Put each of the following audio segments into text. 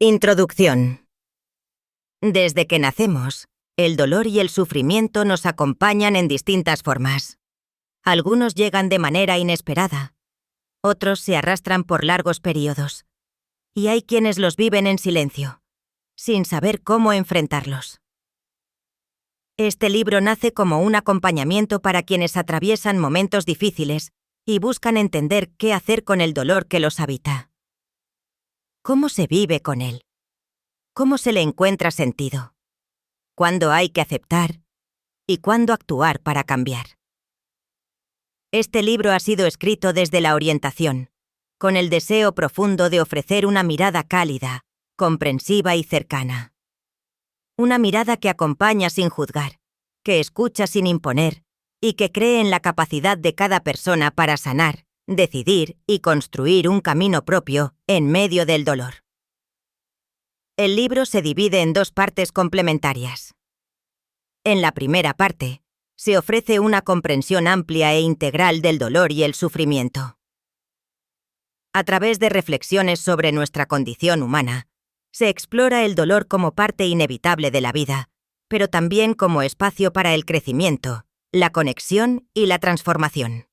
Introducción. Desde que nacemos, el dolor y el sufrimiento nos acompañan en distintas formas. Algunos llegan de manera inesperada, otros se arrastran por largos periodos, y hay quienes los viven en silencio, sin saber cómo enfrentarlos. Este libro nace como un acompañamiento para quienes atraviesan momentos difíciles y buscan entender qué hacer con el dolor que los habita. ¿Cómo se vive con él? ¿Cómo se le encuentra sentido? ¿Cuándo hay que aceptar? ¿Y cuándo actuar para cambiar? Este libro ha sido escrito desde la orientación, con el deseo profundo de ofrecer una mirada cálida, comprensiva y cercana. Una mirada que acompaña sin juzgar, que escucha sin imponer y que cree en la capacidad de cada persona para sanar, decidir y construir un camino propio en medio del dolor. El libro se divide en dos partes complementarias. En la primera parte, se ofrece una comprensión amplia e integral del dolor y el sufrimiento. A través de reflexiones sobre nuestra condición humana, se explora el dolor como parte inevitable de la vida, pero también como espacio para el crecimiento, la conexión y la transformación.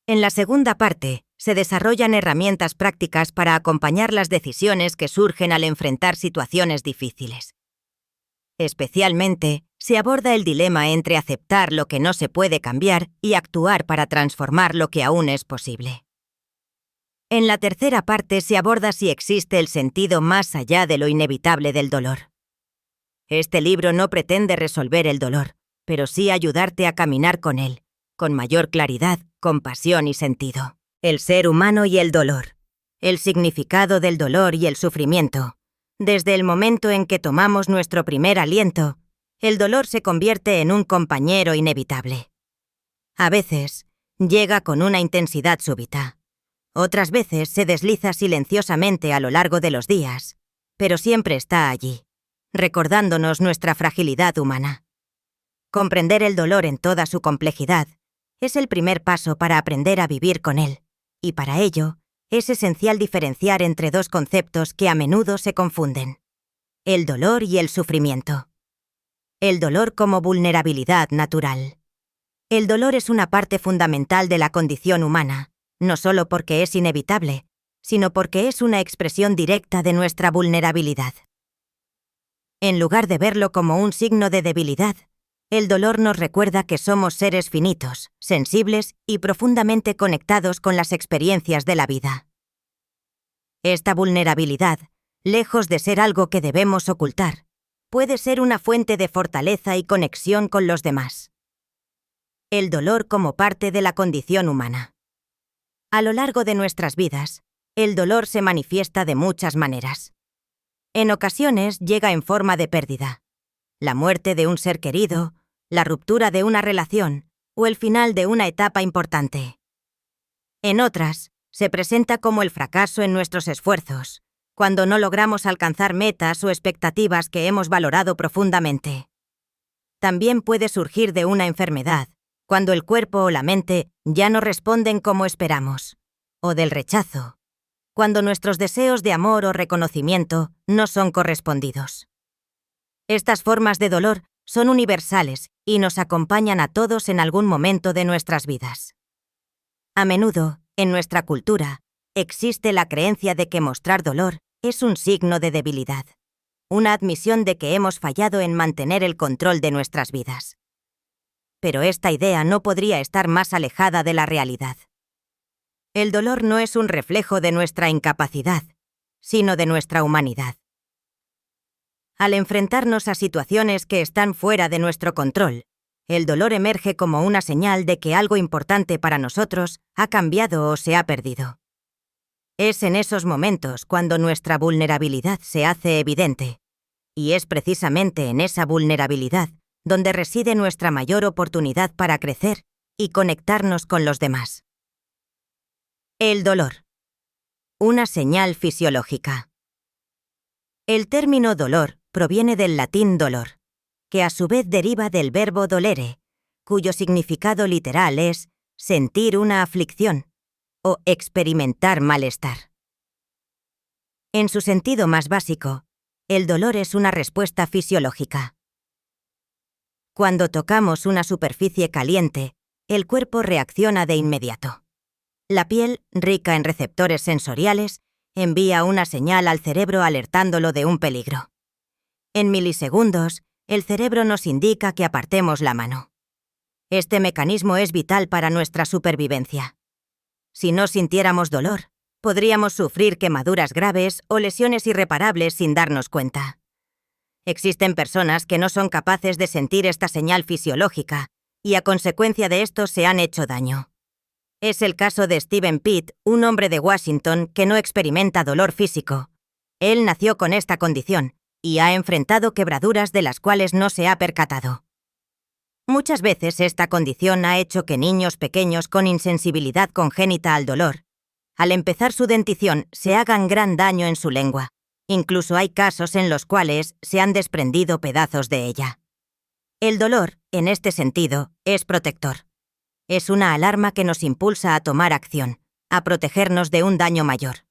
En la segunda parte, se desarrollan herramientas prácticas para acompañar las decisiones que surgen al enfrentar situaciones difíciles. Especialmente, se aborda el dilema entre aceptar lo que no se puede cambiar y actuar para transformar lo que aún es posible. En la tercera parte se aborda si existe el sentido más allá de lo inevitable del dolor. Este libro no pretende resolver el dolor, pero sí ayudarte a caminar con él, con mayor claridad, compasión y sentido. El ser humano y el dolor. El significado del dolor y el sufrimiento. Desde el momento en que tomamos nuestro primer aliento, el dolor se convierte en un compañero inevitable. A veces, llega con una intensidad súbita. Otras veces se desliza silenciosamente a lo largo de los días, pero siempre está allí, recordándonos nuestra fragilidad humana. Comprender el dolor en toda su complejidad es el primer paso para aprender a vivir con él, y para ello es esencial diferenciar entre dos conceptos que a menudo se confunden: el dolor y el sufrimiento. El dolor como vulnerabilidad natural. El dolor es una parte fundamental de la condición humana, no solo porque es inevitable, sino porque es una expresión directa de nuestra vulnerabilidad. En lugar de verlo como un signo de debilidad, el dolor nos recuerda que somos seres finitos, sensibles y profundamente conectados con las experiencias de la vida. Esta vulnerabilidad, lejos de ser algo que debemos ocultar, puede ser una fuente de fortaleza y conexión con los demás. El dolor como parte de la condición humana. A lo largo de nuestras vidas, el dolor se manifiesta de muchas maneras. En ocasiones llega en forma de pérdida, la muerte de un ser querido, la ruptura de una relación o el final de una etapa importante. En otras, se presenta como el fracaso en nuestros esfuerzos, cuando no logramos alcanzar metas o expectativas que hemos valorado profundamente. También puede surgir de una enfermedad, cuando el cuerpo o la mente ya no responden como esperamos, o del rechazo, cuando nuestros deseos de amor o reconocimiento no son correspondidos. Estas formas de dolor son universales y nos acompañan a todos en algún momento de nuestras vidas. A menudo, en nuestra cultura, existe la creencia de que mostrar dolor es un signo de debilidad, una admisión de que hemos fallado en mantener el control de nuestras vidas. Pero esta idea no podría estar más alejada de la realidad. El dolor no es un reflejo de nuestra incapacidad, sino de nuestra humanidad. Al enfrentarnos a situaciones que están fuera de nuestro control, el dolor emerge como una señal de que algo importante para nosotros ha cambiado o se ha perdido. Es en esos momentos cuando nuestra vulnerabilidad se hace evidente, y es precisamente en esa vulnerabilidad donde reside nuestra mayor oportunidad para crecer y conectarnos con los demás. El dolor. Una señal fisiológica. El término dolor proviene del latín dolor, que a su vez deriva del verbo dolere, cuyo significado literal es sentir una aflicción o experimentar malestar. En su sentido más básico, el dolor es una respuesta fisiológica. Cuando tocamos una superficie caliente, el cuerpo reacciona de inmediato. La piel, rica en receptores sensoriales, envía una señal al cerebro alertándolo de un peligro. En milisegundos, el cerebro nos indica que apartemos la mano. Este mecanismo es vital para nuestra supervivencia. Si no sintiéramos dolor, podríamos sufrir quemaduras graves o lesiones irreparables sin darnos cuenta. Existen personas que no son capaces de sentir esta señal fisiológica y a consecuencia de esto se han hecho daño. Es el caso de Stephen Pitt, un hombre de Washington que no experimenta dolor físico. Él nació con esta condición y ha enfrentado quebraduras de las cuales no se ha percatado. Muchas veces esta condición ha hecho que niños pequeños con insensibilidad congénita al dolor, al empezar su dentición, se hagan gran daño en su lengua. Incluso hay casos en los cuales se han desprendido pedazos de ella. El dolor, en este sentido, es protector. Es una alarma que nos impulsa a tomar acción, a protegernos de un daño mayor.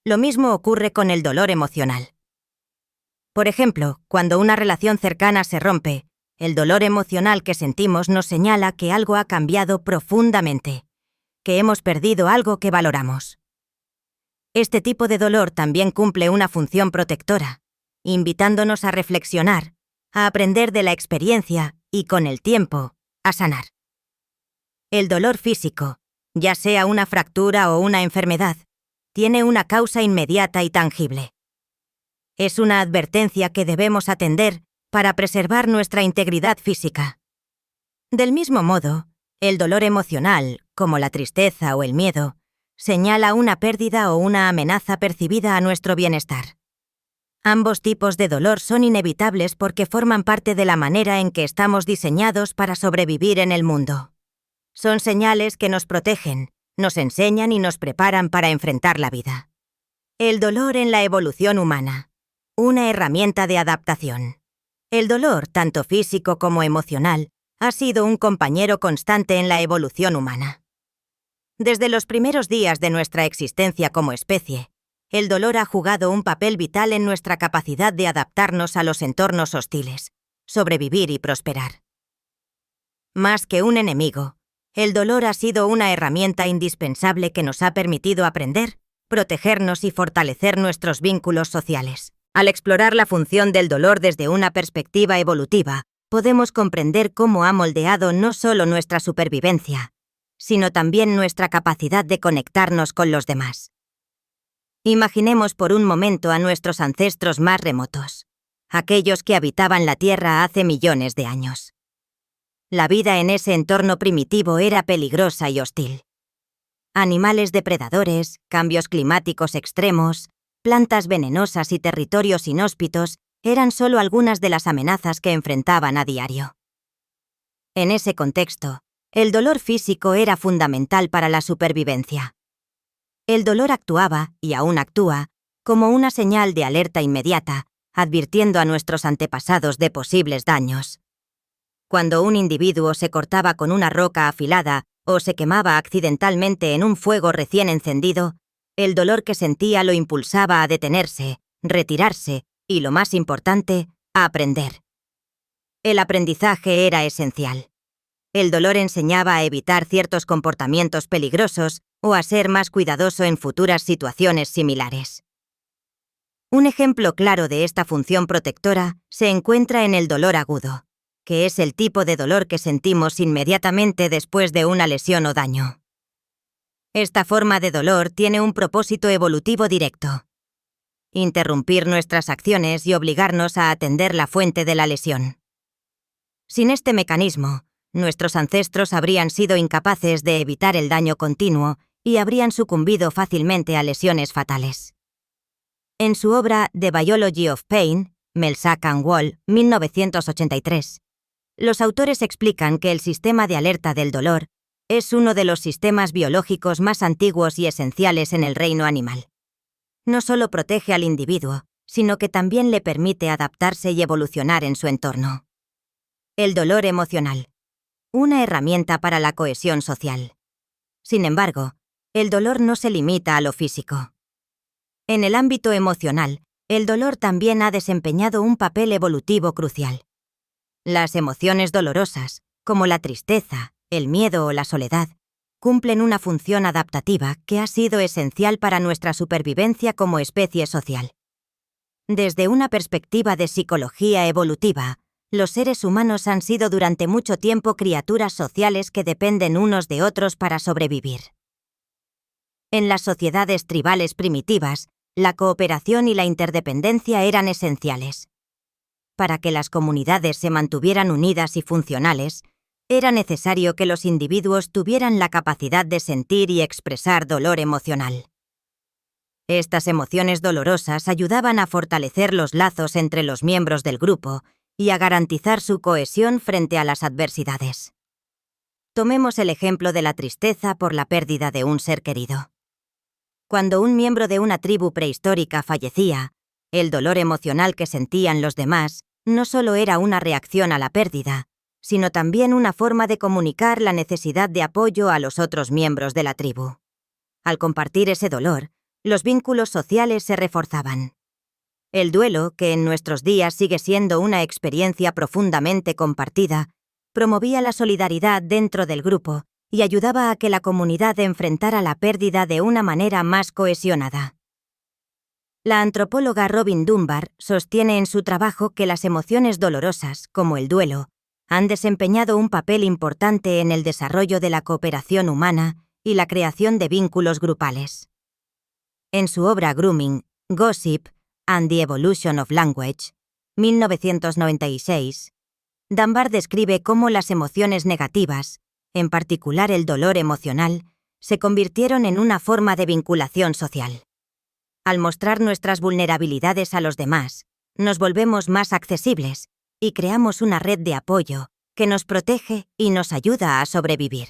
Lo mismo ocurre con el dolor emocional. Por ejemplo, cuando una relación cercana se rompe, el dolor emocional que sentimos nos señala que algo ha cambiado profundamente, que hemos perdido algo que valoramos. Este tipo de dolor también cumple una función protectora, invitándonos a reflexionar, a aprender de la experiencia y, con el tiempo, a sanar. El dolor físico, ya sea una fractura o una enfermedad, tiene una causa inmediata y tangible. Es una advertencia que debemos atender para preservar nuestra integridad física. Del mismo modo, el dolor emocional, como la tristeza o el miedo, señala una pérdida o una amenaza percibida a nuestro bienestar. Ambos tipos de dolor son inevitables porque forman parte de la manera en que estamos diseñados para sobrevivir en el mundo. Son señales que nos protegen, nos enseñan y nos preparan para enfrentar la vida. El dolor en la evolución humana. Una herramienta de adaptación. El dolor, tanto físico como emocional, ha sido un compañero constante en la evolución humana. Desde los primeros días de nuestra existencia como especie, el dolor ha jugado un papel vital en nuestra capacidad de adaptarnos a los entornos hostiles, sobrevivir y prosperar. Más que un enemigo, el dolor ha sido una herramienta indispensable que nos ha permitido aprender, protegernos y fortalecer nuestros vínculos sociales. Al explorar la función del dolor desde una perspectiva evolutiva, podemos comprender cómo ha moldeado no solo nuestra supervivencia, sino también nuestra capacidad de conectarnos con los demás. Imaginemos por un momento a nuestros ancestros más remotos, aquellos que habitaban la Tierra hace millones de años. La vida en ese entorno primitivo era peligrosa y hostil. Animales depredadores, cambios climáticos extremos, plantas venenosas y territorios inhóspitos eran solo algunas de las amenazas que enfrentaban a diario. En ese contexto, el dolor físico era fundamental para la supervivencia. El dolor actuaba, y aún actúa, como una señal de alerta inmediata, advirtiendo a nuestros antepasados de posibles daños. Cuando un individuo se cortaba con una roca afilada o se quemaba accidentalmente en un fuego recién encendido, el dolor que sentía lo impulsaba a detenerse, retirarse y, lo más importante, a aprender. El aprendizaje era esencial. El dolor enseñaba a evitar ciertos comportamientos peligrosos o a ser más cuidadoso en futuras situaciones similares. Un ejemplo claro de esta función protectora se encuentra en el dolor agudo, que es el tipo de dolor que sentimos inmediatamente después de una lesión o daño. Esta forma de dolor tiene un propósito evolutivo directo: interrumpir nuestras acciones y obligarnos a atender la fuente de la lesión. Sin este mecanismo, nuestros ancestros habrían sido incapaces de evitar el daño continuo y habrían sucumbido fácilmente a lesiones fatales. En su obra The Biology of Pain, Melsack and Wall, 1983, los autores explican que el sistema de alerta del dolor es uno de los sistemas biológicos más antiguos y esenciales en el reino animal. No solo protege al individuo, sino que también le permite adaptarse y evolucionar en su entorno. El dolor emocional. Una herramienta para la cohesión social. Sin embargo, el dolor no se limita a lo físico. En el ámbito emocional, el dolor también ha desempeñado un papel evolutivo crucial. Las emociones dolorosas, como la tristeza, el miedo o la soledad, cumplen una función adaptativa que ha sido esencial para nuestra supervivencia como especie social. Desde una perspectiva de psicología evolutiva, los seres humanos han sido durante mucho tiempo criaturas sociales que dependen unos de otros para sobrevivir. En las sociedades tribales primitivas, la cooperación y la interdependencia eran esenciales. Para que las comunidades se mantuvieran unidas y funcionales, era necesario que los individuos tuvieran la capacidad de sentir y expresar dolor emocional. Estas emociones dolorosas ayudaban a fortalecer los lazos entre los miembros del grupo y a garantizar su cohesión frente a las adversidades. Tomemos el ejemplo de la tristeza por la pérdida de un ser querido. Cuando un miembro de una tribu prehistórica fallecía, el dolor emocional que sentían los demás no solo era una reacción a la pérdida, sino también una forma de comunicar la necesidad de apoyo a los otros miembros de la tribu. Al compartir ese dolor, los vínculos sociales se reforzaban. El duelo, que en nuestros días sigue siendo una experiencia profundamente compartida, promovía la solidaridad dentro del grupo y ayudaba a que la comunidad enfrentara la pérdida de una manera más cohesionada. La antropóloga Robin Dunbar sostiene en su trabajo que las emociones dolorosas, como el duelo, han desempeñado un papel importante en el desarrollo de la cooperación humana y la creación de vínculos grupales. En su obra Grooming, Gossip and the Evolution of Language, 1996, Dunbar describe cómo las emociones negativas, en particular el dolor emocional, se convirtieron en una forma de vinculación social. Al mostrar nuestras vulnerabilidades a los demás, nos volvemos más accesibles y creamos una red de apoyo que nos protege y nos ayuda a sobrevivir.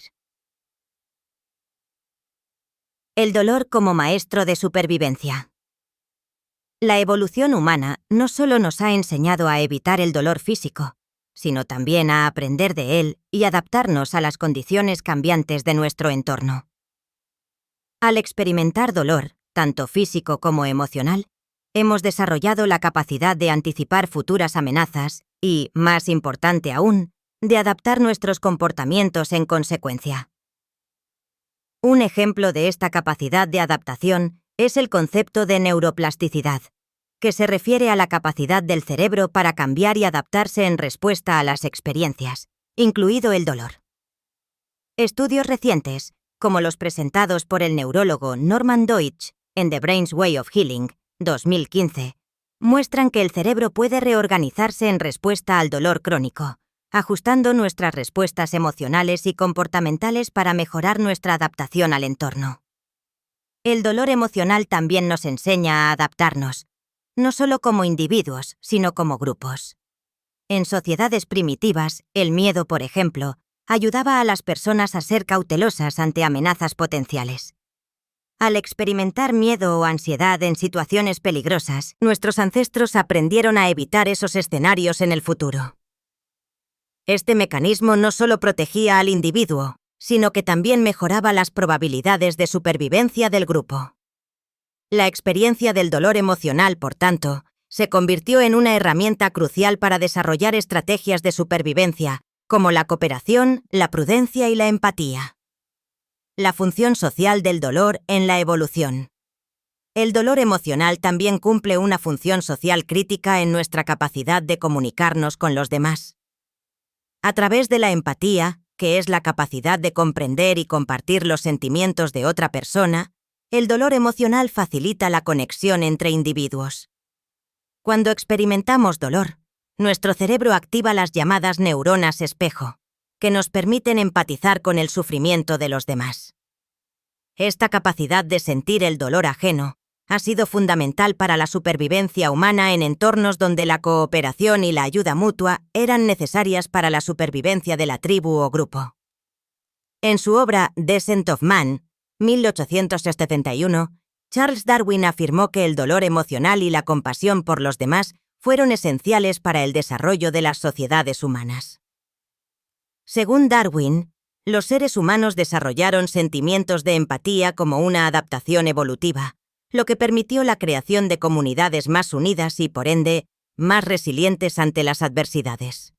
El dolor como maestro de supervivencia. La evolución humana no solo nos ha enseñado a evitar el dolor físico, sino también a aprender de él y adaptarnos a las condiciones cambiantes de nuestro entorno. Al experimentar dolor, tanto físico como emocional, hemos desarrollado la capacidad de anticipar futuras amenazas y, más importante aún, de adaptar nuestros comportamientos en consecuencia. Un ejemplo de esta capacidad de adaptación es el concepto de neuroplasticidad, que se refiere a la capacidad del cerebro para cambiar y adaptarse en respuesta a las experiencias, incluido el dolor. Estudios recientes, como los presentados por el neurólogo Norman Deutsch en The Brain's Way of Healing, 2015, muestran que el cerebro puede reorganizarse en respuesta al dolor crónico, ajustando nuestras respuestas emocionales y comportamentales para mejorar nuestra adaptación al entorno. El dolor emocional también nos enseña a adaptarnos, no solo como individuos, sino como grupos. En sociedades primitivas, el miedo, por ejemplo, ayudaba a las personas a ser cautelosas ante amenazas potenciales. Al experimentar miedo o ansiedad en situaciones peligrosas, nuestros ancestros aprendieron a evitar esos escenarios en el futuro. Este mecanismo no solo protegía al individuo, sino que también mejoraba las probabilidades de supervivencia del grupo. La experiencia del dolor emocional, por tanto, se convirtió en una herramienta crucial para desarrollar estrategias de supervivencia, como la cooperación, la prudencia y la empatía. La función social del dolor en la evolución. El dolor emocional también cumple una función social crítica en nuestra capacidad de comunicarnos con los demás. A través de la empatía, que es la capacidad de comprender y compartir los sentimientos de otra persona, el dolor emocional facilita la conexión entre individuos. Cuando experimentamos dolor, nuestro cerebro activa las llamadas neuronas espejo, que nos permiten empatizar con el sufrimiento de los demás. Esta capacidad de sentir el dolor ajeno ha sido fundamental para la supervivencia humana en entornos donde la cooperación y la ayuda mutua eran necesarias para la supervivencia de la tribu o grupo. En su obra Descent of Man, 1871, Charles Darwin afirmó que el dolor emocional y la compasión por los demás fueron esenciales para el desarrollo de las sociedades humanas. Según Darwin, los seres humanos desarrollaron sentimientos de empatía como una adaptación evolutiva, lo que permitió la creación de comunidades más unidas y, por ende, más resilientes ante las adversidades.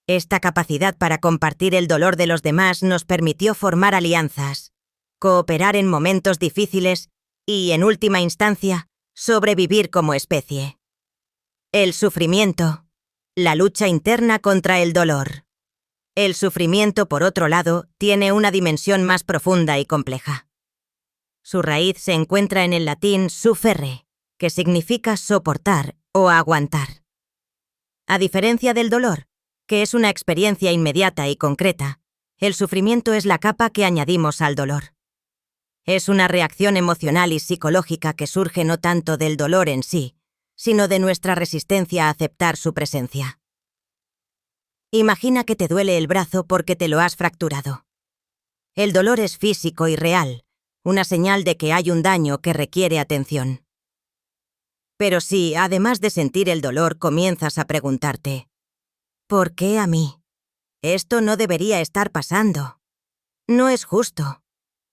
Esta capacidad para compartir el dolor de los demás nos permitió formar alianzas, cooperar en momentos difíciles y, en última instancia, sobrevivir como especie. El sufrimiento. La lucha interna contra el dolor. El sufrimiento, por otro lado, tiene una dimensión más profunda y compleja. Su raíz se encuentra en el latín sufferre, que significa soportar o aguantar. A diferencia del dolor, que es una experiencia inmediata y concreta, el sufrimiento es la capa que añadimos al dolor. Es una reacción emocional y psicológica que surge no tanto del dolor en sí, sino de nuestra resistencia a aceptar su presencia. Imagina que te duele el brazo porque te lo has fracturado. El dolor es físico y real, una señal de que hay un daño que requiere atención. Pero si, además de sentir el dolor, comienzas a preguntarte, ¿por qué a mí? Esto no debería estar pasando. No es justo.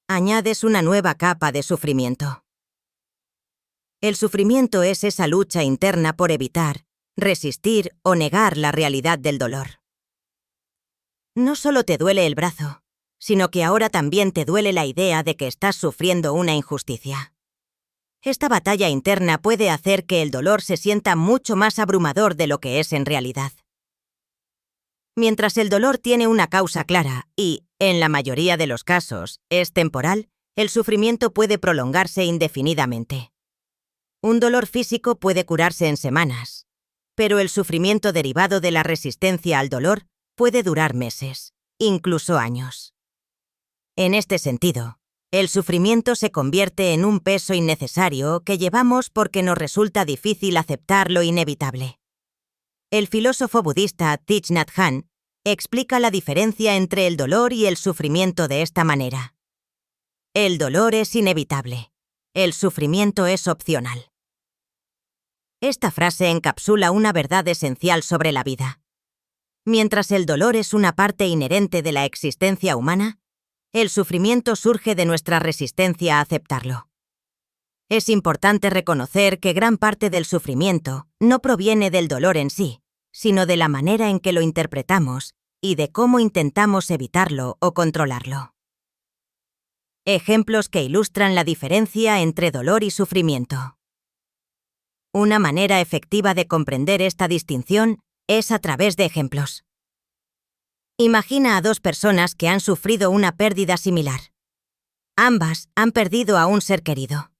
Añades una nueva capa de sufrimiento. El sufrimiento es esa lucha interna por evitar, resistir o negar la realidad del dolor. No solo te duele el brazo, sino que ahora también te duele la idea de que estás sufriendo una injusticia. Esta batalla interna puede hacer que el dolor se sienta mucho más abrumador de lo que es en realidad. Mientras el dolor tiene una causa clara y, en la mayoría de los casos, es temporal, el sufrimiento puede prolongarse indefinidamente. Un dolor físico puede curarse en semanas, pero el sufrimiento derivado de la resistencia al dolor puede durar meses, incluso años. En este sentido, el sufrimiento se convierte en un peso innecesario que llevamos porque nos resulta difícil aceptar lo inevitable. El filósofo budista Thich Nhat Hanh explica la diferencia entre el dolor y el sufrimiento de esta manera. El dolor es inevitable. El sufrimiento es opcional. Esta frase encapsula una verdad esencial sobre la vida. Mientras el dolor es una parte inherente de la existencia humana, el sufrimiento surge de nuestra resistencia a aceptarlo. Es importante reconocer que gran parte del sufrimiento no proviene del dolor en sí, sino de la manera en que lo interpretamos y de cómo intentamos evitarlo o controlarlo. Ejemplos que ilustran la diferencia entre dolor y sufrimiento. Una manera efectiva de comprender esta distinción es a través de ejemplos. Imagina a dos personas que han sufrido una pérdida similar. Ambas han perdido a un ser querido.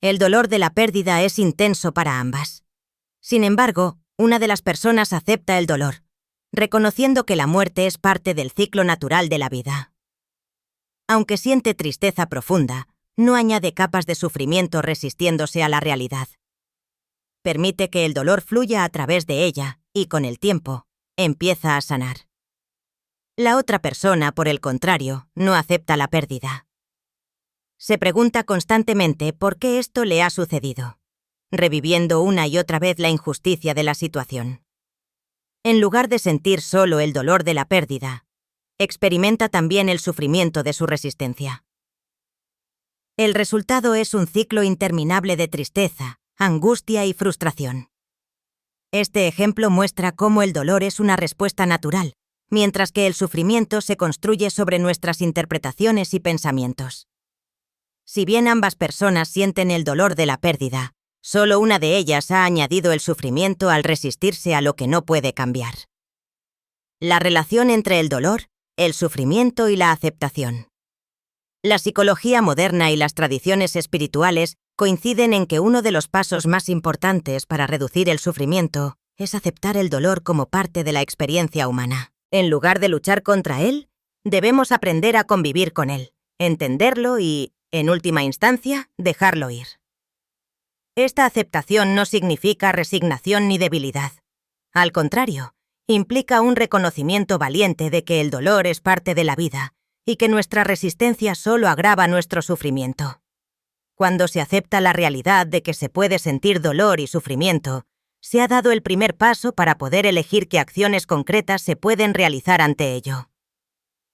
El dolor de la pérdida es intenso para ambas. Sin embargo, una de las personas acepta el dolor, reconociendo que la muerte es parte del ciclo natural de la vida. Aunque siente tristeza profunda, no añade capas de sufrimiento resistiéndose a la realidad. Permite que el dolor fluya a través de ella y, con el tiempo, empieza a sanar. La otra persona, por el contrario, no acepta la pérdida. Se pregunta constantemente por qué esto le ha sucedido, reviviendo una y otra vez la injusticia de la situación. En lugar de sentir solo el dolor de la pérdida, experimenta también el sufrimiento de su resistencia. El resultado es un ciclo interminable de tristeza, angustia y frustración. Este ejemplo muestra cómo el dolor es una respuesta natural, mientras que el sufrimiento se construye sobre nuestras interpretaciones y pensamientos. Si bien ambas personas sienten el dolor de la pérdida, solo una de ellas ha añadido el sufrimiento al resistirse a lo que no puede cambiar. La relación entre el dolor, el sufrimiento y la aceptación. La psicología moderna y las tradiciones espirituales coinciden en que uno de los pasos más importantes para reducir el sufrimiento es aceptar el dolor como parte de la experiencia humana. En lugar de luchar contra él, debemos aprender a convivir con él, entenderlo y, en última instancia, dejarlo ir. Esta aceptación no significa resignación ni debilidad. Al contrario, implica un reconocimiento valiente de que el dolor es parte de la vida y que nuestra resistencia solo agrava nuestro sufrimiento. Cuando se acepta la realidad de que se puede sentir dolor y sufrimiento, se ha dado el primer paso para poder elegir qué acciones concretas se pueden realizar ante ello.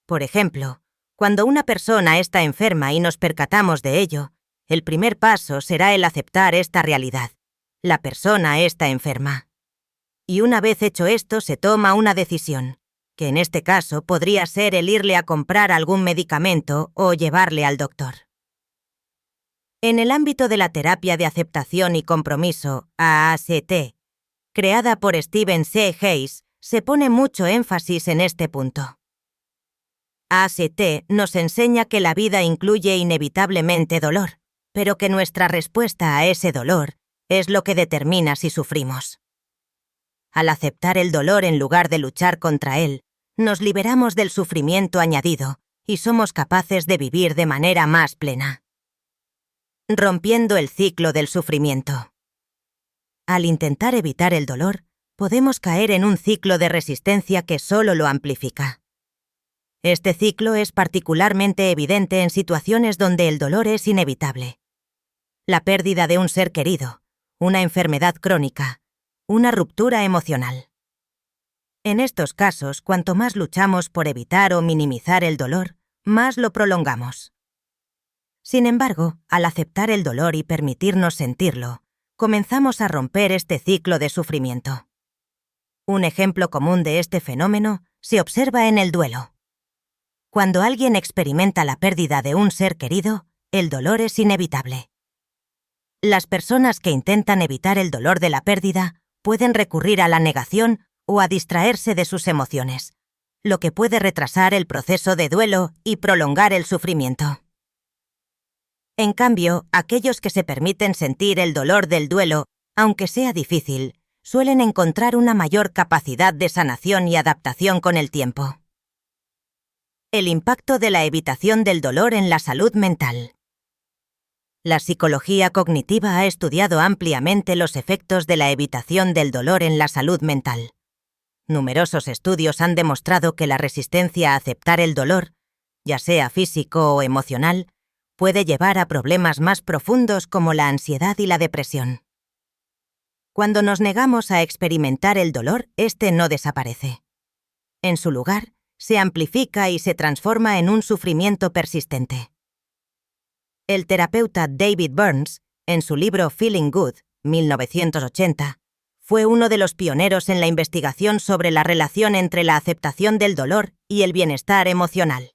Por ejemplo, cuando una persona está enferma y nos percatamos de ello, el primer paso será el aceptar esta realidad. La persona está enferma. Y una vez hecho esto, se toma una decisión, que en este caso podría ser el irle a comprar algún medicamento o llevarle al doctor. En el ámbito de la terapia de aceptación y compromiso, AACT, creada por Stephen C. Hayes, se pone mucho énfasis en este punto. AACT nos enseña que la vida incluye inevitablemente dolor, pero que nuestra respuesta a ese dolor es lo que determina si sufrimos. Al aceptar el dolor en lugar de luchar contra él, nos liberamos del sufrimiento añadido y somos capaces de vivir de manera más plena. Rompiendo el ciclo del sufrimiento. Al intentar evitar el dolor, podemos caer en un ciclo de resistencia que solo lo amplifica. Este ciclo es particularmente evidente en situaciones donde el dolor es inevitable. La pérdida de un ser querido, una enfermedad crónica, una ruptura emocional. En estos casos, cuanto más luchamos por evitar o minimizar el dolor, más lo prolongamos. Sin embargo, al aceptar el dolor y permitirnos sentirlo, comenzamos a romper este ciclo de sufrimiento. Un ejemplo común de este fenómeno se observa en el duelo. Cuando alguien experimenta la pérdida de un ser querido, el dolor es inevitable. Las personas que intentan evitar el dolor de la pérdida pueden recurrir a la negación o a distraerse de sus emociones, lo que puede retrasar el proceso de duelo y prolongar el sufrimiento. En cambio, aquellos que se permiten sentir el dolor del duelo, aunque sea difícil, suelen encontrar una mayor capacidad de sanación y adaptación con el tiempo. El impacto de la evitación del dolor en la salud mental. La psicología cognitiva ha estudiado ampliamente los efectos de la evitación del dolor en la salud mental. Numerosos estudios han demostrado que la resistencia a aceptar el dolor, ya sea físico o emocional, puede llevar a problemas más profundos como la ansiedad y la depresión. Cuando nos negamos a experimentar el dolor, este no desaparece. En su lugar, se amplifica y se transforma en un sufrimiento persistente. El terapeuta David Burns, en su libro Feeling Good, 1980, fue uno de los pioneros en la investigación sobre la relación entre la aceptación del dolor y el bienestar emocional.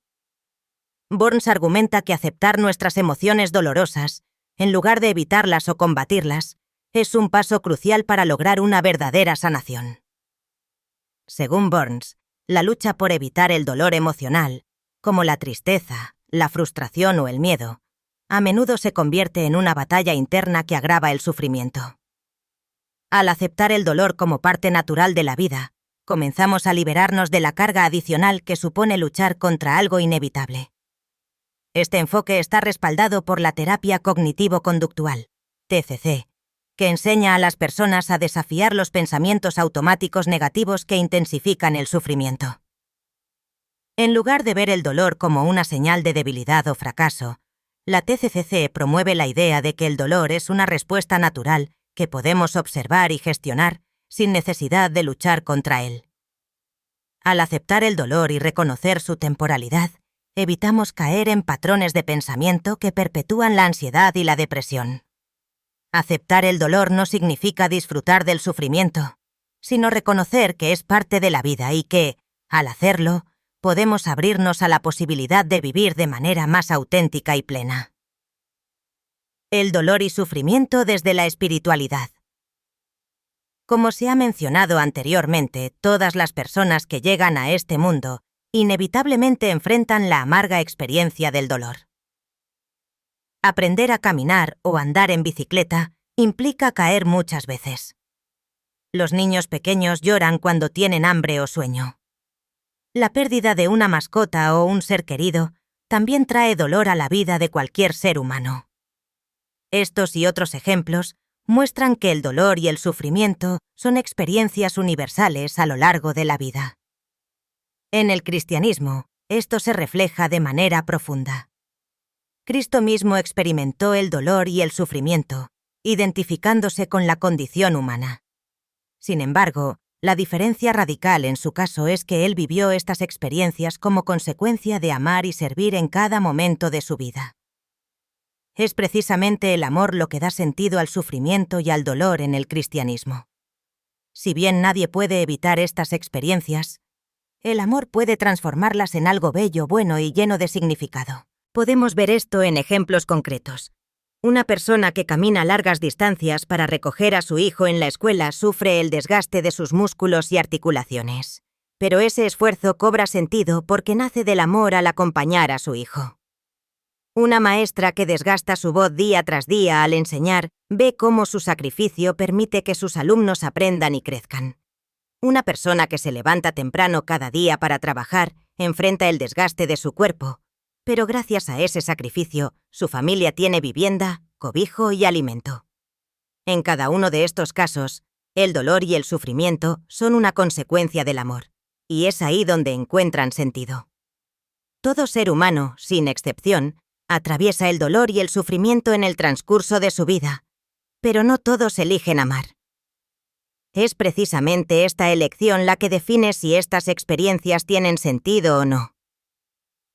Burns argumenta que aceptar nuestras emociones dolorosas, en lugar de evitarlas o combatirlas, es un paso crucial para lograr una verdadera sanación. Según Burns, la lucha por evitar el dolor emocional, como la tristeza, la frustración o el miedo, a menudo se convierte en una batalla interna que agrava el sufrimiento. Al aceptar el dolor como parte natural de la vida, comenzamos a liberarnos de la carga adicional que supone luchar contra algo inevitable. Este enfoque está respaldado por la terapia cognitivo-conductual, TCC, que enseña a las personas a desafiar los pensamientos automáticos negativos que intensifican el sufrimiento. En lugar de ver el dolor como una señal de debilidad o fracaso, la TCC promueve la idea de que el dolor es una respuesta natural que podemos observar y gestionar sin necesidad de luchar contra él. Al aceptar el dolor y reconocer su temporalidad, evitamos caer en patrones de pensamiento que perpetúan la ansiedad y la depresión. Aceptar el dolor no significa disfrutar del sufrimiento, sino reconocer que es parte de la vida y que, al hacerlo, podemos abrirnos a la posibilidad de vivir de manera más auténtica y plena. El dolor y sufrimiento desde la espiritualidad. Como se ha mencionado anteriormente, todas las personas que llegan a este mundo inevitablemente enfrentan la amarga experiencia del dolor. Aprender a caminar o andar en bicicleta implica caer muchas veces. Los niños pequeños lloran cuando tienen hambre o sueño. La pérdida de una mascota o un ser querido también trae dolor a la vida de cualquier ser humano. Estos y otros ejemplos muestran que el dolor y el sufrimiento son experiencias universales a lo largo de la vida. En el cristianismo, esto se refleja de manera profunda. Cristo mismo experimentó el dolor y el sufrimiento, identificándose con la condición humana. Sin embargo, la diferencia radical en su caso es que él vivió estas experiencias como consecuencia de amar y servir en cada momento de su vida. Es precisamente el amor lo que da sentido al sufrimiento y al dolor en el cristianismo. Si bien nadie puede evitar estas experiencias, el amor puede transformarlas en algo bello, bueno y lleno de significado. Podemos ver esto en ejemplos concretos. Una persona que camina largas distancias para recoger a su hijo en la escuela sufre el desgaste de sus músculos y articulaciones. Pero ese esfuerzo cobra sentido porque nace del amor al acompañar a su hijo. Una maestra que desgasta su voz día tras día al enseñar ve cómo su sacrificio permite que sus alumnos aprendan y crezcan. Una persona que se levanta temprano cada día para trabajar enfrenta el desgaste de su cuerpo, pero gracias a ese sacrificio, su familia tiene vivienda, cobijo y alimento. En cada uno de estos casos, el dolor y el sufrimiento son una consecuencia del amor, y es ahí donde encuentran sentido. Todo ser humano, sin excepción, atraviesa el dolor y el sufrimiento en el transcurso de su vida, pero no todos eligen amar. Es precisamente esta elección la que define si estas experiencias tienen sentido o no.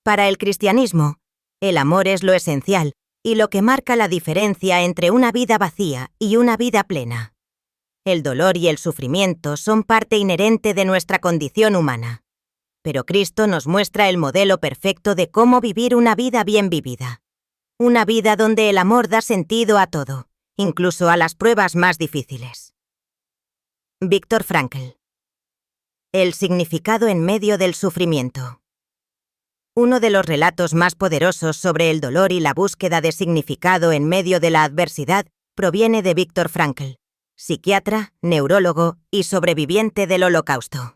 Para el cristianismo, el amor es lo esencial y lo que marca la diferencia entre una vida vacía y una vida plena. El dolor y el sufrimiento son parte inherente de nuestra condición humana, pero Cristo nos muestra el modelo perfecto de cómo vivir una vida bien vivida. Una vida donde el amor da sentido a todo, incluso a las pruebas más difíciles. Viktor Frankl. El significado en medio del sufrimiento. Uno de los relatos más poderosos sobre el dolor y la búsqueda de significado en medio de la adversidad proviene de Viktor Frankl, psiquiatra, neurólogo y sobreviviente del Holocausto.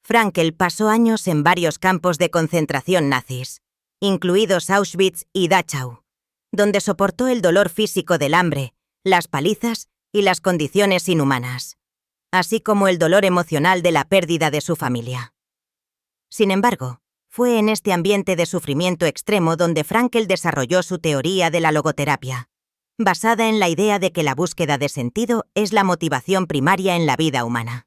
Frankl pasó años en varios campos de concentración nazis, incluidos Auschwitz y Dachau, donde soportó el dolor físico del hambre, las palizas y las condiciones inhumanas, así como el dolor emocional de la pérdida de su familia. Sin embargo, fue en este ambiente de sufrimiento extremo donde Frankl desarrolló su teoría de la logoterapia, basada en la idea de que la búsqueda de sentido es la motivación primaria en la vida humana.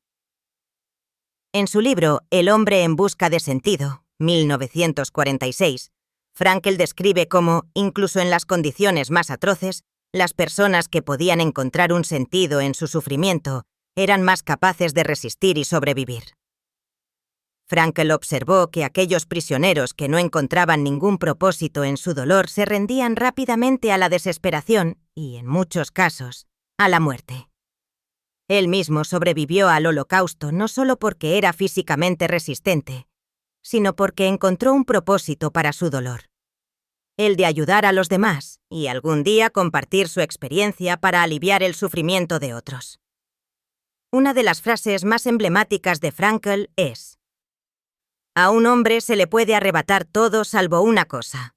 En su libro El hombre en busca de sentido, 1946, Frankl describe cómo, incluso en las condiciones más atroces, las personas que podían encontrar un sentido en su sufrimiento eran más capaces de resistir y sobrevivir. Frankl observó que aquellos prisioneros que no encontraban ningún propósito en su dolor se rendían rápidamente a la desesperación y, en muchos casos, a la muerte. Él mismo sobrevivió al Holocausto no solo porque era físicamente resistente, sino porque encontró un propósito para su dolor: el de ayudar a los demás y algún día compartir su experiencia para aliviar el sufrimiento de otros. Una de las frases más emblemáticas de Frankl es: «A un hombre se le puede arrebatar todo salvo una cosa,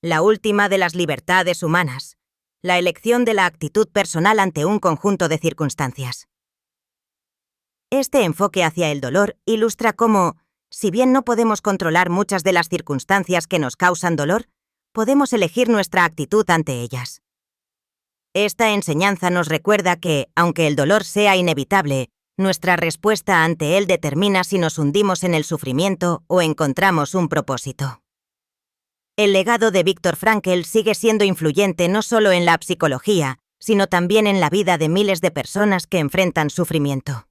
la última de las libertades humanas, la elección de la actitud personal ante un conjunto de circunstancias». Este enfoque hacia el dolor ilustra cómo, si bien no podemos controlar muchas de las circunstancias que nos causan dolor, podemos elegir nuestra actitud ante ellas. Esta enseñanza nos recuerda que, aunque el dolor sea inevitable, nuestra respuesta ante él determina si nos hundimos en el sufrimiento o encontramos un propósito. El legado de Viktor Frankl sigue siendo influyente no solo en la psicología, sino también en la vida de miles de personas que enfrentan sufrimiento.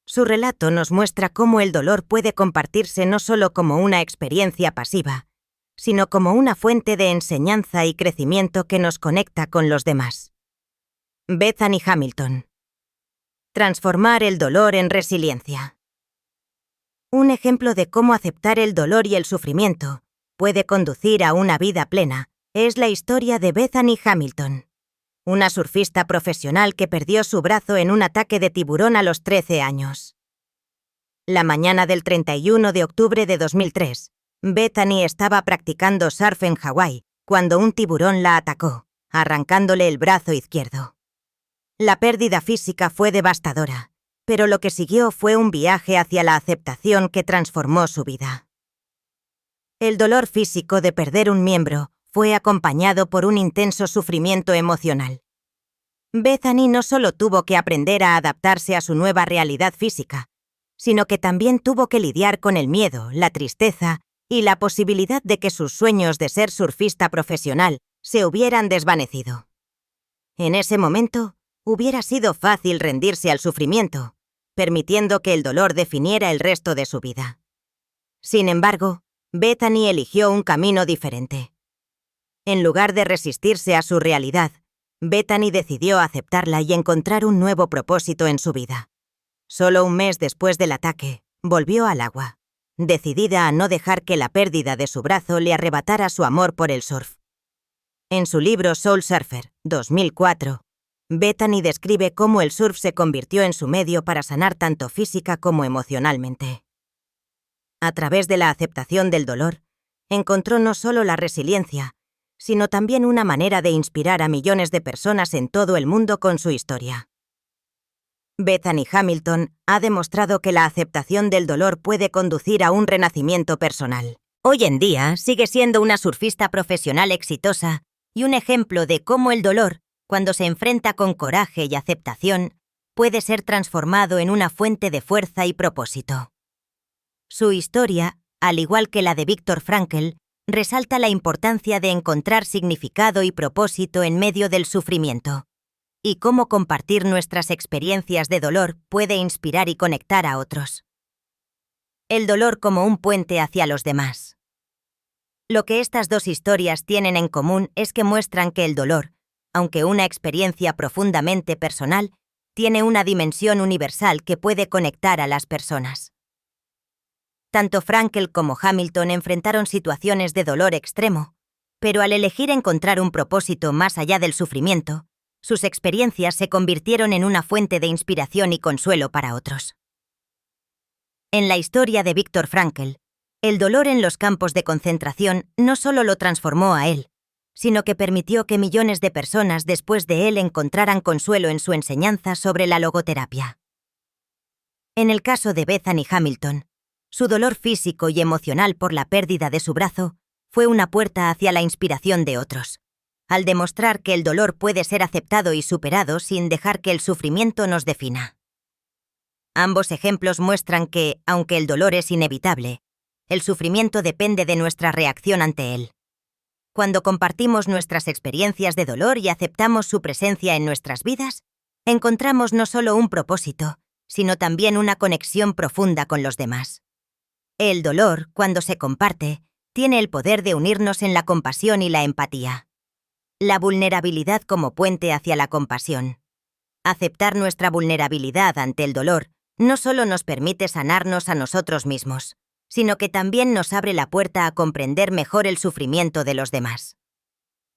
Su relato nos muestra cómo el dolor puede compartirse no solo como una experiencia pasiva, sino como una fuente de enseñanza y crecimiento que nos conecta con los demás. Bethany Hamilton. Transformar el dolor en resiliencia. Un ejemplo de cómo aceptar el dolor y el sufrimiento puede conducir a una vida plena es la historia de Bethany Hamilton, una surfista profesional que perdió su brazo en un ataque de tiburón a los 13 años. La mañana del 31 de octubre de 2003, Bethany estaba practicando surf en Hawái cuando un tiburón la atacó, arrancándole el brazo izquierdo. La pérdida física fue devastadora, pero lo que siguió fue un viaje hacia la aceptación que transformó su vida. El dolor físico de perder un miembro fue acompañado por un intenso sufrimiento emocional. Bethany no solo tuvo que aprender a adaptarse a su nueva realidad física, sino que también tuvo que lidiar con el miedo, la tristeza y la posibilidad de que sus sueños de ser surfista profesional se hubieran desvanecido. En ese momento, hubiera sido fácil rendirse al sufrimiento, permitiendo que el dolor definiera el resto de su vida. Sin embargo, Bethany eligió un camino diferente. En lugar de resistirse a su realidad, Bethany decidió aceptarla y encontrar un nuevo propósito en su vida. Solo un mes después del ataque, volvió al agua, decidida a no dejar que la pérdida de su brazo le arrebatara su amor por el surf. En su libro Soul Surfer, 2004, Bethany describe cómo el surf se convirtió en su medio para sanar tanto física como emocionalmente. A través de la aceptación del dolor, encontró no solo la resiliencia, sino también una manera de inspirar a millones de personas en todo el mundo con su historia. Bethany Hamilton ha demostrado que la aceptación del dolor puede conducir a un renacimiento personal. Hoy en día sigue siendo una surfista profesional exitosa y un ejemplo de cómo el dolor, cuando se enfrenta con coraje y aceptación, puede ser transformado en una fuente de fuerza y propósito. Su historia, al igual que la de Viktor Frankl, resalta la importancia de encontrar significado y propósito en medio del sufrimiento, y cómo compartir nuestras experiencias de dolor puede inspirar y conectar a otros. El dolor como un puente hacia los demás. Lo que estas dos historias tienen en común es que muestran que el dolor, aunque una experiencia profundamente personal, tiene una dimensión universal que puede conectar a las personas. Tanto Frankl como Hamilton enfrentaron situaciones de dolor extremo, pero al elegir encontrar un propósito más allá del sufrimiento, sus experiencias se convirtieron en una fuente de inspiración y consuelo para otros. En la historia de Viktor Frankl, el dolor en los campos de concentración no solo lo transformó a él, sino que permitió que millones de personas después de él encontraran consuelo en su enseñanza sobre la logoterapia. En el caso de Bethany Hamilton, su dolor físico y emocional por la pérdida de su brazo fue una puerta hacia la inspiración de otros, al demostrar que el dolor puede ser aceptado y superado sin dejar que el sufrimiento nos defina. Ambos ejemplos muestran que, aunque el dolor es inevitable, el sufrimiento depende de nuestra reacción ante él. Cuando compartimos nuestras experiencias de dolor y aceptamos su presencia en nuestras vidas, encontramos no solo un propósito, sino también una conexión profunda con los demás. El dolor, cuando se comparte, tiene el poder de unirnos en la compasión y la empatía. La vulnerabilidad como puente hacia la compasión. Aceptar nuestra vulnerabilidad ante el dolor no solo nos permite sanarnos a nosotros mismos, sino que también nos abre la puerta a comprender mejor el sufrimiento de los demás.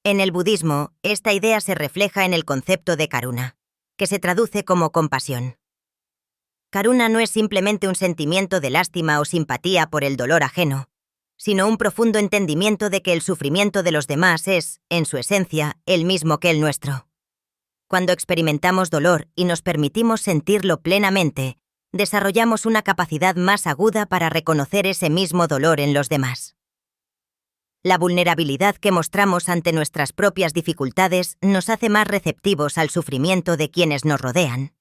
En el budismo, esta idea se refleja en el concepto de karuna, que se traduce como compasión. Karuna no es simplemente un sentimiento de lástima o simpatía por el dolor ajeno, sino un profundo entendimiento de que el sufrimiento de los demás es, en su esencia, el mismo que el nuestro. Cuando experimentamos dolor y nos permitimos sentirlo plenamente, desarrollamos una capacidad más aguda para reconocer ese mismo dolor en los demás. La vulnerabilidad que mostramos ante nuestras propias dificultades nos hace más receptivos al sufrimiento de quienes nos rodean.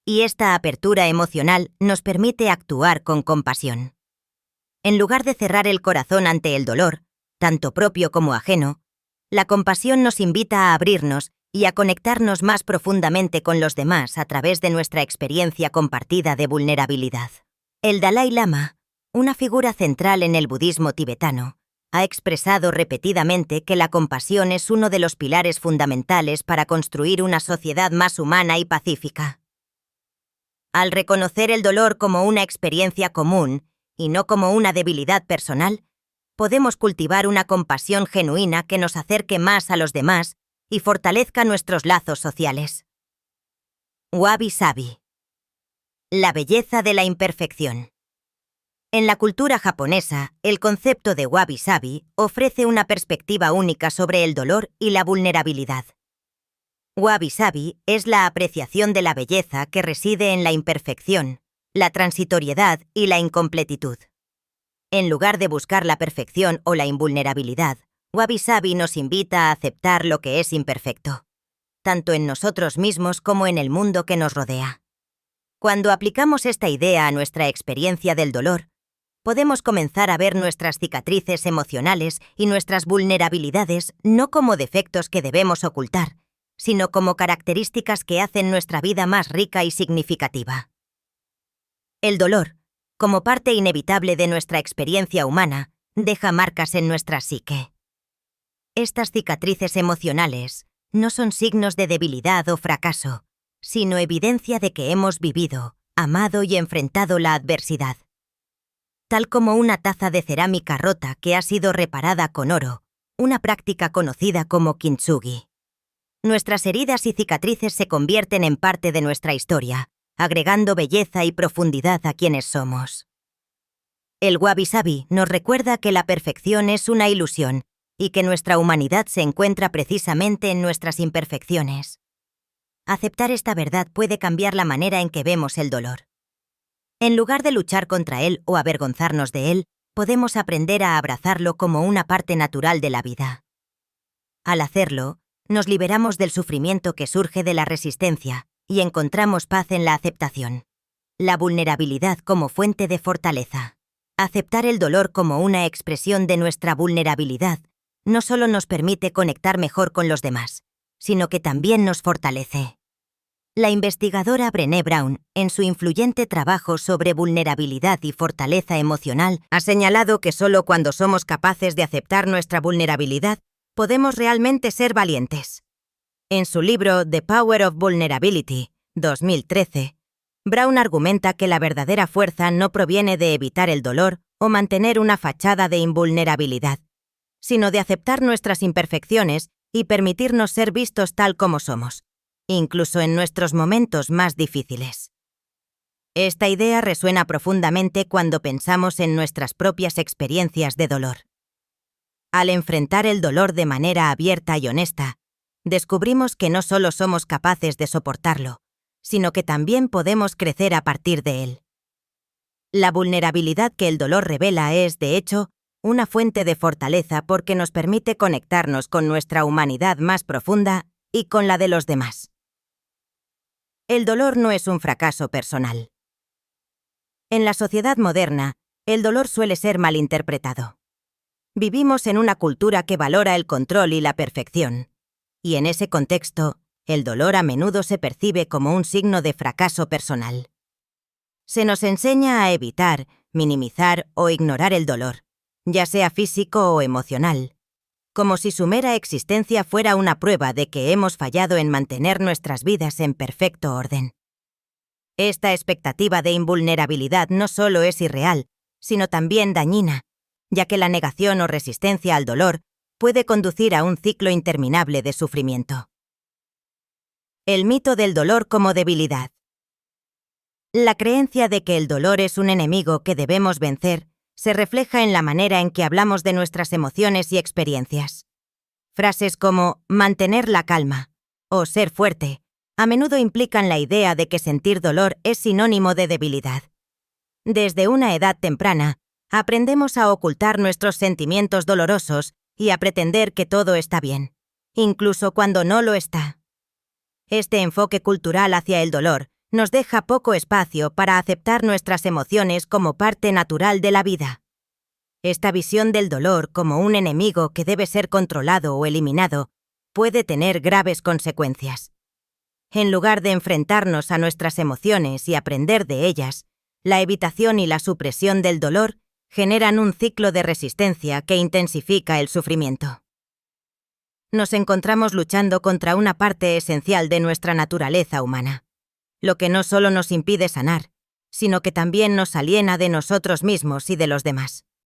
Y esta apertura emocional nos permite actuar con compasión. En lugar de cerrar el corazón ante el dolor, tanto propio como ajeno, la compasión nos invita a abrirnos y a conectarnos más profundamente con los demás a través de nuestra experiencia compartida de vulnerabilidad. El Dalai Lama, una figura central en el budismo tibetano, ha expresado repetidamente que la compasión es uno de los pilares fundamentales para construir una sociedad más humana y pacífica. Al reconocer el dolor como una experiencia común y no como una debilidad personal, podemos cultivar una compasión genuina que nos acerque más a los demás y fortalezca nuestros lazos sociales. Wabi Sabi. La belleza de la imperfección. En la cultura japonesa, el concepto de Wabi Sabi ofrece una perspectiva única sobre el dolor y la vulnerabilidad. Wabi Sabi es la apreciación de la belleza que reside en la imperfección, la transitoriedad y la incompletitud. En lugar de buscar la perfección o la invulnerabilidad, Wabi Sabi nos invita a aceptar lo que es imperfecto, tanto en nosotros mismos como en el mundo que nos rodea. Cuando aplicamos esta idea a nuestra experiencia del dolor, podemos comenzar a ver nuestras cicatrices emocionales y nuestras vulnerabilidades no como defectos que debemos ocultar, sino como características que hacen nuestra vida más rica y significativa. El dolor, como parte inevitable de nuestra experiencia humana, deja marcas en nuestra psique. Estas cicatrices emocionales no son signos de debilidad o fracaso, sino evidencia de que hemos vivido, amado y enfrentado la adversidad. Tal como una taza de cerámica rota que ha sido reparada con oro, una práctica conocida como kintsugi. Nuestras heridas y cicatrices se convierten en parte de nuestra historia, agregando belleza y profundidad a quienes somos. El wabi-sabi nos recuerda que la perfección es una ilusión y que nuestra humanidad se encuentra precisamente en nuestras imperfecciones. Aceptar esta verdad puede cambiar la manera en que vemos el dolor. En lugar de luchar contra él o avergonzarnos de él, podemos aprender a abrazarlo como una parte natural de la vida. Al hacerlo, nos liberamos del sufrimiento que surge de la resistencia y encontramos paz en la aceptación. La vulnerabilidad como fuente de fortaleza. Aceptar el dolor como una expresión de nuestra vulnerabilidad no solo nos permite conectar mejor con los demás, sino que también nos fortalece. La investigadora Brené Brown, en su influyente trabajo sobre vulnerabilidad y fortaleza emocional, ha señalado que solo cuando somos capaces de aceptar nuestra vulnerabilidad, podemos realmente ser valientes. En su libro The Power of Vulnerability, 2013, Brown argumenta que la verdadera fuerza no proviene de evitar el dolor o mantener una fachada de invulnerabilidad, sino de aceptar nuestras imperfecciones y permitirnos ser vistos tal como somos, incluso en nuestros momentos más difíciles. Esta idea resuena profundamente cuando pensamos en nuestras propias experiencias de dolor. Al enfrentar el dolor de manera abierta y honesta, descubrimos que no solo somos capaces de soportarlo, sino que también podemos crecer a partir de él. La vulnerabilidad que el dolor revela es, de hecho, una fuente de fortaleza porque nos permite conectarnos con nuestra humanidad más profunda y con la de los demás. El dolor no es un fracaso personal. En la sociedad moderna, el dolor suele ser malinterpretado. Vivimos en una cultura que valora el control y la perfección, y en ese contexto, el dolor a menudo se percibe como un signo de fracaso personal. Se nos enseña a evitar, minimizar o ignorar el dolor, ya sea físico o emocional, como si su mera existencia fuera una prueba de que hemos fallado en mantener nuestras vidas en perfecto orden. Esta expectativa de invulnerabilidad no solo es irreal, sino también dañina, ya que la negación o resistencia al dolor puede conducir a un ciclo interminable de sufrimiento. El mito del dolor como debilidad. La creencia de que el dolor es un enemigo que debemos vencer se refleja en la manera en que hablamos de nuestras emociones y experiencias. Frases como mantener la calma o ser fuerte a menudo implican la idea de que sentir dolor es sinónimo de debilidad. Desde una edad temprana, aprendemos a ocultar nuestros sentimientos dolorosos y a pretender que todo está bien, incluso cuando no lo está. Este enfoque cultural hacia el dolor nos deja poco espacio para aceptar nuestras emociones como parte natural de la vida. Esta visión del dolor como un enemigo que debe ser controlado o eliminado puede tener graves consecuencias. En lugar de enfrentarnos a nuestras emociones y aprender de ellas, la evitación y la supresión del dolor generan un ciclo de resistencia que intensifica el sufrimiento. Nos encontramos luchando contra una parte esencial de nuestra naturaleza humana, lo que no solo nos impide sanar, sino que también nos aliena de nosotros mismos y de los demás.